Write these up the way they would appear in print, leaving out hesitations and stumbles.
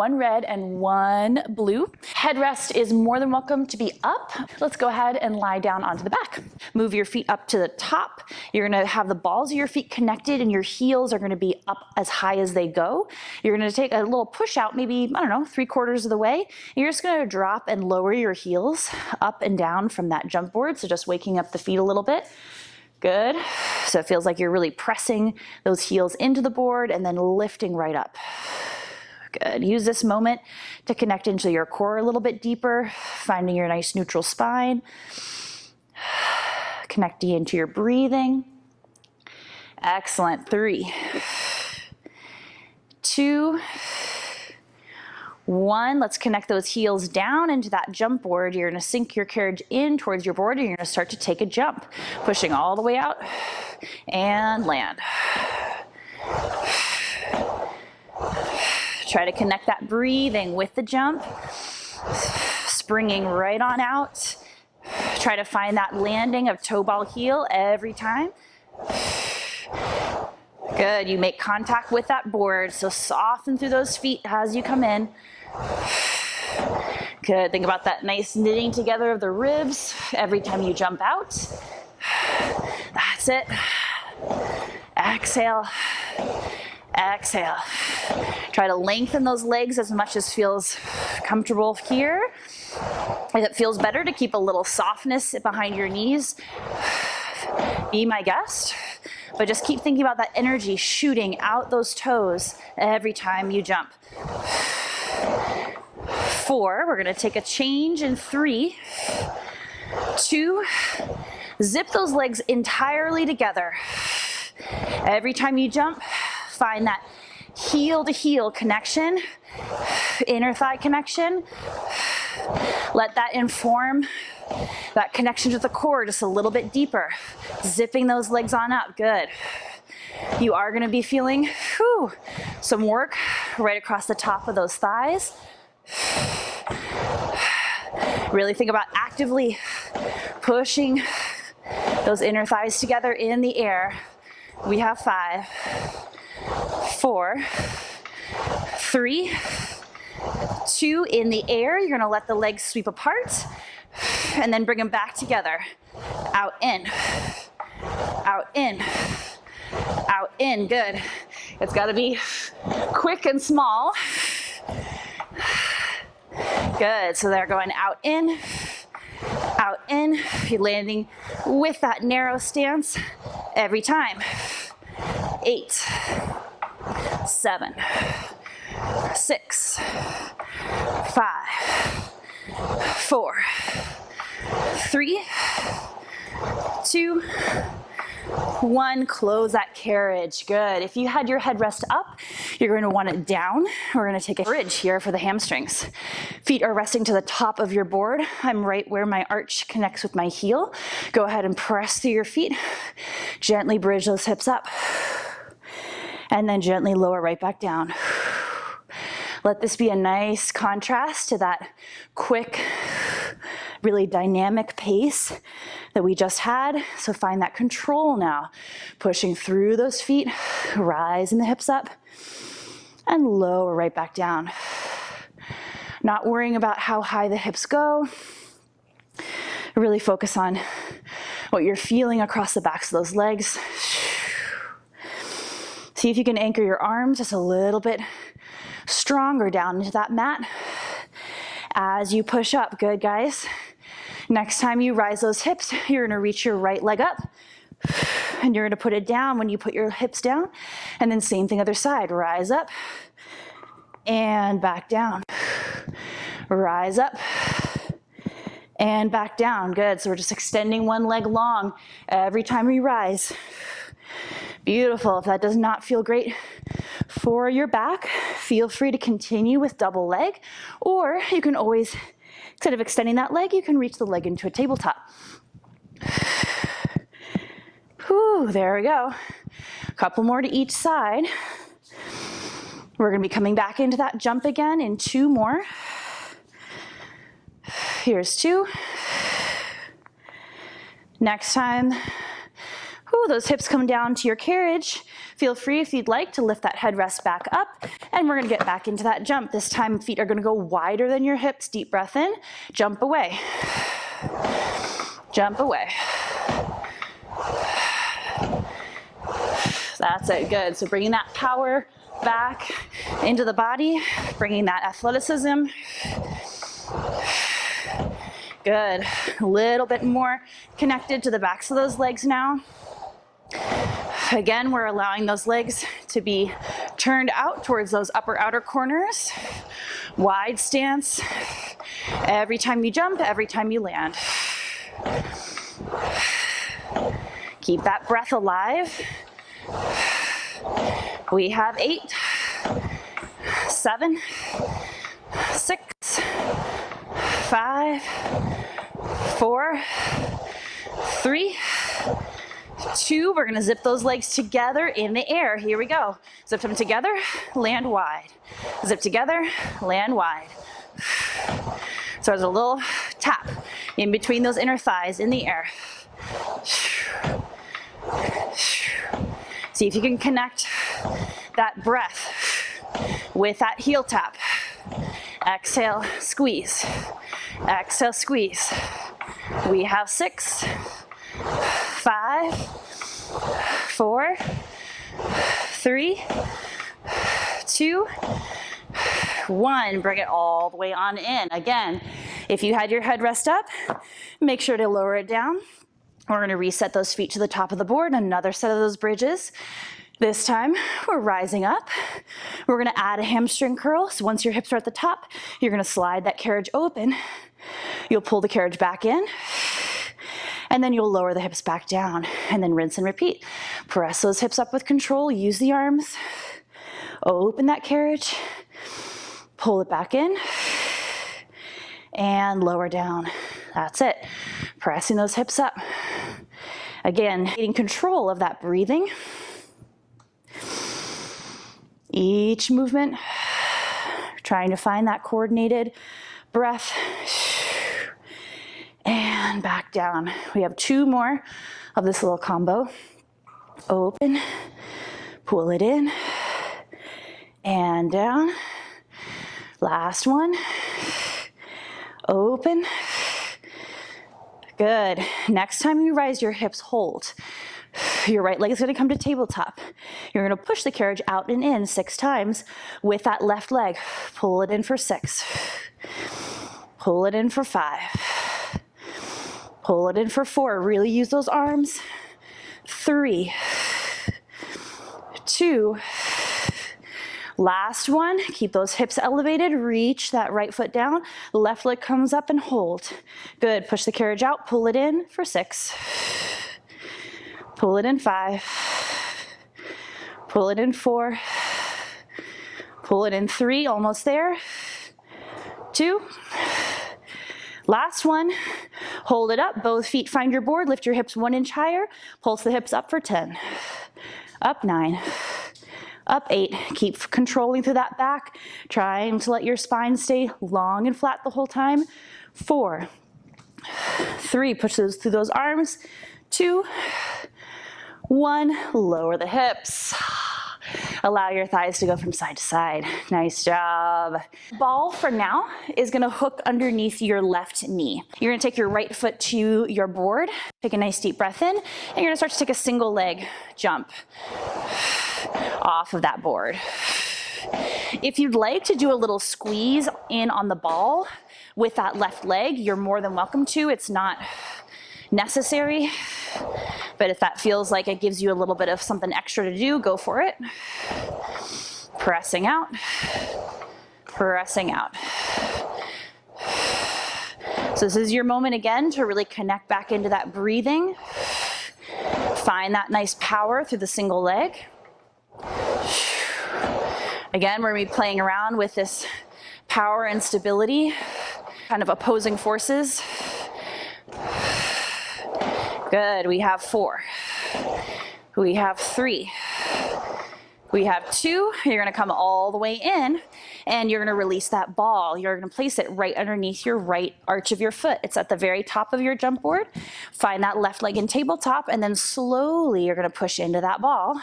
one red and one blue. Headrest is more than welcome to be up. Let's go ahead and lie down onto the back. Move your feet up to the top. You're gonna have the balls of your feet connected and your heels are gonna be up as high as they go. You're gonna take a little push out, maybe, I don't know, 3/4 of the way. You're just gonna drop and lower your heels up and down from that jump board. So just waking up the feet a little bit. Good. So it feels like you're really pressing those heels into the board and then lifting right up. Good. Use this moment to connect into your core a little bit deeper, finding your nice neutral spine, connecting into your breathing. Excellent. 3, 2, 1. Let's connect those heels down into that jump board. You're going to sink your carriage in towards your board and you're going to start to take a jump, pushing all the way out and land. Try to connect that breathing with the jump, springing right on out. Try to find that landing of toe ball heel every time. Good, you make contact with that board, so soften through those feet as you come in. Good, think about that nice knitting together of the ribs every time you jump out. That's it. Exhale, exhale. Try to lengthen those legs as much as feels comfortable here. If it feels better to keep a little softness behind your knees, be my guest. But just keep thinking about that energy shooting out those toes every time you jump. 4, we're gonna take a change in 3, 2, zip those legs entirely together. Every time you jump, find that heel to heel connection, inner thigh connection. Let that inform that connection to the core just a little bit deeper. Zipping those legs on up, good. You are gonna be feeling some work right across the top of those thighs. Really think about actively pushing those inner thighs together in the air. We have 5, 4, 3, 2, in the air. You're gonna let the legs sweep apart and then bring them back together. Out, in, out, in, out, in, good. It's gotta be quick and small. Good, so they're going out, in, out, in. You're landing with that narrow stance every time. 8, 7, 6, 5, 4, 3, 2, 1, close that carriage. Good. If you had your headrest up, you're going to want it down. We're going to take a bridge here for the hamstrings. Feet are resting to the top of your board. I'm right where my arch connects with my heel. Go ahead and press through your feet. Gently bridge those hips up. And then gently lower right back down. Let this be a nice contrast to that quick, really dynamic pace that we just had. So find that control now. Pushing through those feet, rising the hips up, and lower right back down. Not worrying about how high the hips go. Really focus on what you're feeling across the backs of those legs. See if you can anchor your arms just a little bit stronger down into that mat as you push up. Good, guys. Next time you rise those hips, you're gonna reach your right leg up and you're gonna put it down when you put your hips down. And then same thing other side, rise up and back down. Rise up and back down. Good, so we're just extending one leg long every time we rise. Beautiful. If that does not feel great for your back, feel free to continue with double leg, or you can always, instead of extending that leg, you can reach the leg into a tabletop. Whew, there we go. A couple more to each side. We're going to be coming back into that jump again in 2 more. Here's 2. Next time, Ooh, those hips come down to your carriage. Feel free, if you'd like, to lift that headrest back up, and we're gonna get back into that jump. This time, feet are gonna go wider than your hips. Deep breath in, jump away. Jump away. That's it, good. So bringing that power back into the body, bringing that athleticism. Good. A little bit more connected to the backs of those legs now. Again, we're allowing those legs to be turned out towards those upper outer corners. Wide stance. Every time you jump, every time you land. Keep that breath alive. We have 8, 7, 6, 5, 4, 3, 2. We're gonna zip those legs together in the air. Here we go. Zip them together, land wide. Zip together, land wide. So there's a little tap in between those inner thighs in the air. See if you can connect that breath with that heel tap. Exhale, squeeze. Exhale, squeeze. We have 6, 5, 4, 3, 2, 1. Bring it all the way on in. Again, if you had your headrest up, make sure to lower it down. We're going to reset those feet to the top of the board, another set of those bridges. This time, we're rising up. We're going to add a hamstring curl. So once your hips are at the top, you're going to slide that carriage open. You'll pull the carriage back in, and then you'll lower the hips back down, and then rinse and repeat. Press those hips up with control. Use the arms. Open that carriage. Pull it back in, and lower down. That's it. Pressing those hips up. Again, getting control of that breathing. Each movement, trying to find that coordinated breath. And back down. We have 2 more of this little combo. Open, pull it in, and down. Last one. Open. Good. Next time you rise, your hips hold. Your right leg is going to come to tabletop. You're going to push the carriage out and in 6 times with that left leg. Pull it in for 6. Pull it in for 5. Pull it in for 4. Really use those arms. 3, 2. Last one. Keep those hips elevated. Reach that right foot down. Left leg comes up and hold. Good. Push the carriage out. Pull it in for 6. Pull it in 5. Pull it in 4. Pull it in 3. Almost there. 2. Last one. Hold it up. Both feet find your board. Lift your hips 1 inch higher. Pulse the hips up for 10. Up 9. Up 8. Keep controlling through that back. Trying to let your spine stay long and flat the whole time. 4. 3. Push those through those arms. 2. 1. Lower the hips. Allow your thighs to go from side to side. Nice job. Ball for now is gonna hook underneath your left knee. You're gonna take your right foot to your board. Take a nice deep breath in, and you're gonna start to take a single leg jump off of that board. If you'd like to do a little squeeze in on the ball with that left leg, you're more than welcome to. It's not necessary, but if that feels like it gives you a little bit of something extra to do, go for it. Pressing out, pressing out. So this is your moment again to really connect back into that breathing. Find that nice power through the single leg. Again, we're going to be playing around with this power and stability, kind of opposing forces. Good. We have 4. We have 3. We have 2. You're going to come all the way in, and you're gonna release that ball. You're gonna place it right underneath your right arch of your foot. It's at the very top of your jump board. Find that left leg in tabletop, and then slowly you're gonna push into that ball,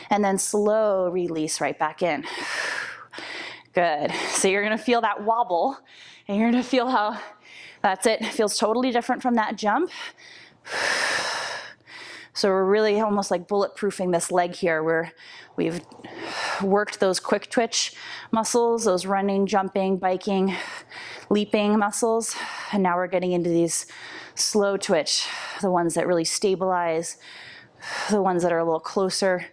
and then slow release right back in. Good. So you're gonna feel that wobble, and you're gonna feel how, that's it, feels totally different from that jump. So we're really almost like bulletproofing this leg here, where we've worked those quick twitch muscles, those running, jumping, biking, leaping muscles, and now we're getting into these slow twitch, the ones that really stabilize, the ones that are a little closer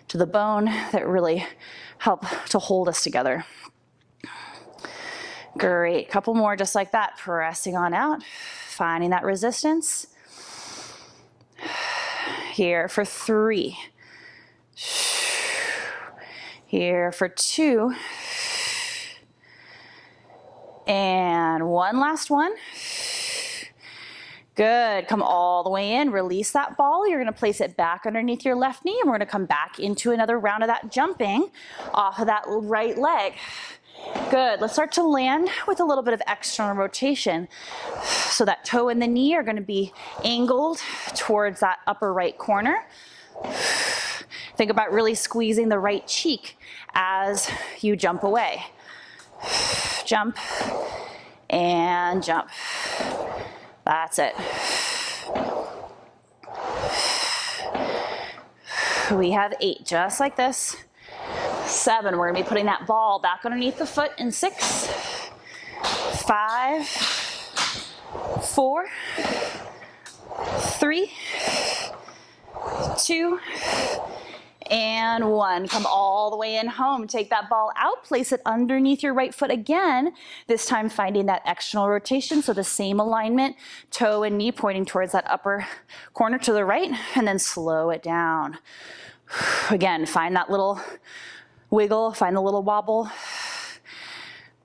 to the bone, that really help to hold us together. Great, couple more just like that, pressing on out, finding that resistance. Here for 3. Here for 2. And one last one. Good, come all the way in, release that ball. You're gonna place it back underneath your left knee, and we're gonna come back into another round of that jumping off of that right leg. Good, let's start to land with a little bit of external rotation. So that toe and the knee are gonna be angled towards that upper right corner. Think about really squeezing the right cheek as you jump away. Jump and jump. That's it. We have 8, just like this. 7, we're gonna be putting that ball back underneath the foot in 6, 5, 4, 3, 2, and 1. Come all the way in home. Take that ball out, place it underneath your right foot again, this time finding that external rotation, so the same alignment, toe and knee pointing towards that upper corner to the right, and then slow it down. Again, find that little wiggle, find the little wobble,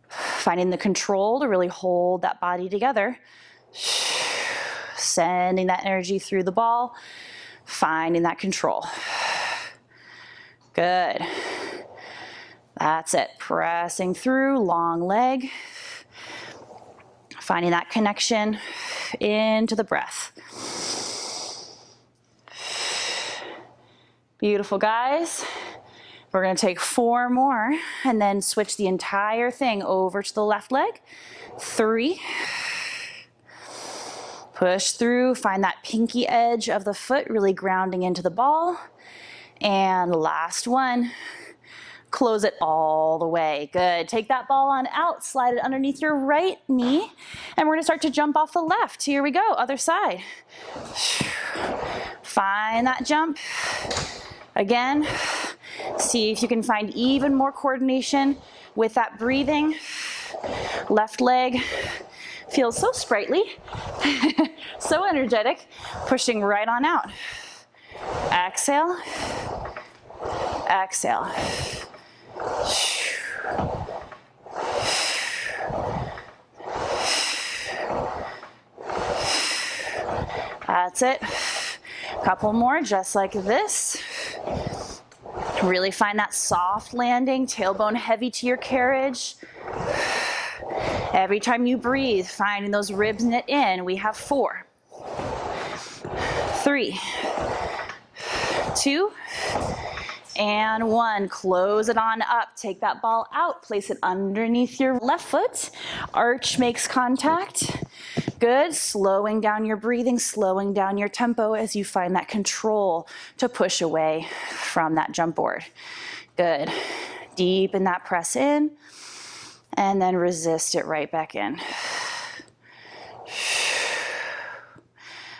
finding the control to really hold that body together, sending that energy through the ball, finding that control. Good. That's it, pressing through, long leg, finding that connection into the breath. Beautiful, guys. We're gonna take 4 more and then switch the entire thing over to the left leg. 3. Push through, find that pinky edge of the foot, really grounding into the ball. And last one, close it all the way. Good, take that ball on out, slide it underneath your right knee, and we're gonna start to jump off the left. Here we go, other side. Find that jump. Again, see if you can find even more coordination with that breathing. Left leg feels so sprightly, so energetic, pushing right on out. Exhale, exhale. That's it. Couple more just like this. Really find that soft landing, tailbone heavy to your carriage. Every time you breathe, finding those ribs knit in. We have 4, 3, 2, and 1. Close it on up. Take that ball out, place it underneath your left foot. Arch makes contact. Good, slowing down your breathing, slowing down your tempo as you find that control to push away from that jump board. Good, deepen that press in, and then resist it right back in.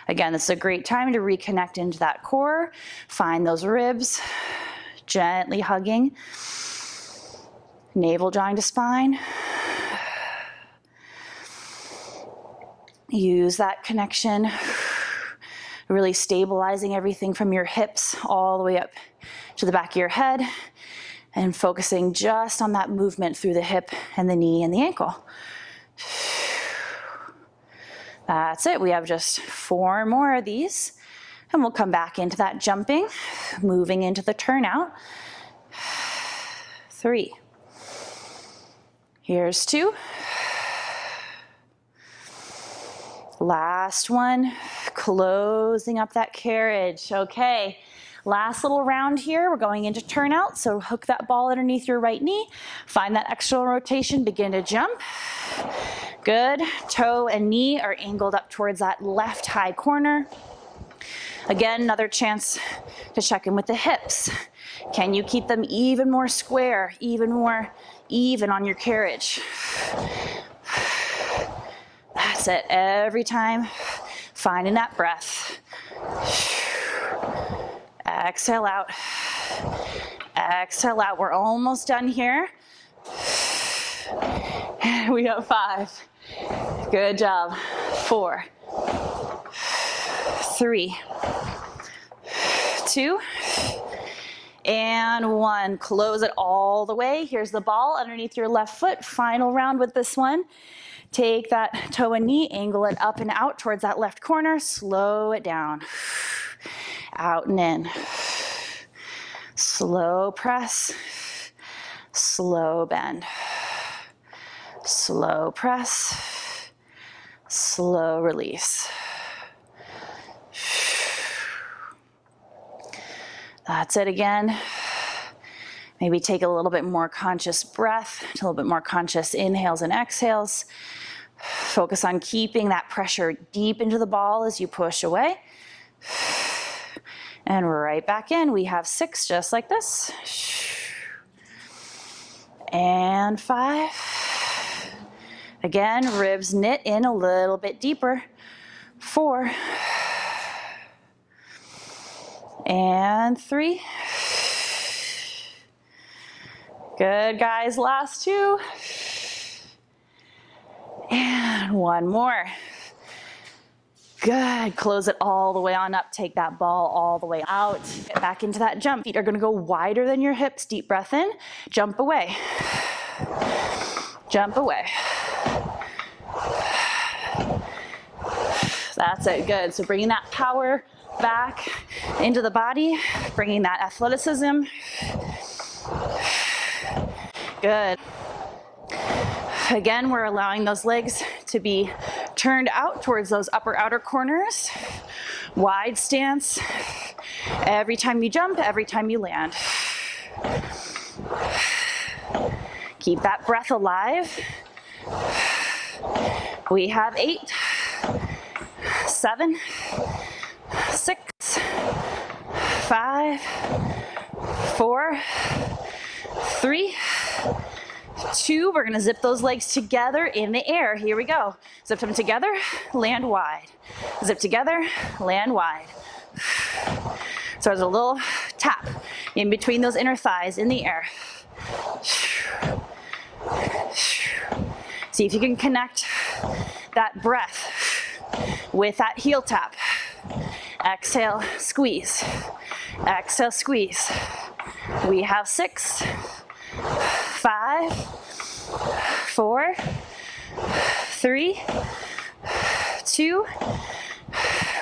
Again, this is a great time to reconnect into that core, find those ribs, gently hugging, navel drawing to spine. Use that connection, really stabilizing everything from your hips all the way up to the back of your head, and focusing just on that movement through the hip and the knee and the ankle. That's it. We have just 4 more of these, and we'll come back into that jumping, moving into the turnout. 3. Here's 2. Last one, closing up that carriage. Okay, last little round here. We're going into turnout, so hook that ball underneath your right knee. Find that external rotation, begin to jump. Good, toe and knee are angled up towards that left high corner. Again, another chance to check in with the hips. Can you keep them even more square, even more even on your carriage? That's it, every time, finding that breath. Exhale out. Exhale out, we're almost done here. We have 5. Good job. 4, 3, 2, and 1. Close it all the way. Here's the ball underneath your left foot. Final round with this one. Take that toe and knee, angle it up and out towards that left corner. Slow it down. Out and in. Slow press. Slow bend. Slow press. Slow release. That's it again. Maybe take a little bit more conscious breath, a little bit more conscious inhales and exhales. Focus on keeping that pressure deep into the ball as you push away. And right back in. We have 6 just like this. And 5. Again, ribs knit in a little bit deeper. 4. And 3. Good, guys, last 2. And 1 more. Good, close it all the way on up. Take that ball all the way out. Get back into that jump. Feet are gonna go wider than your hips. Deep breath in, jump away. Jump away. That's it, good. So bringing that power back into the body, bringing that athleticism. Good. Again, we're allowing those legs to be turned out towards those upper outer corners. Wide stance. Every time you jump, every time you land. Keep that breath alive. We have 8, 7, 6, 5, 4, 3, 2. We're gonna zip those legs together in the air. Here we go. Zip them together, land wide. Zip together, land wide. So there's a little tap in between those inner thighs in the air. See if you can connect that breath with that heel tap. Exhale, squeeze. Exhale, squeeze. We have 6, 5, 4, 3, 2,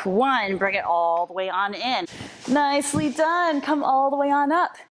1. Bring it all the way on in. Nicely done. Come all the way on up.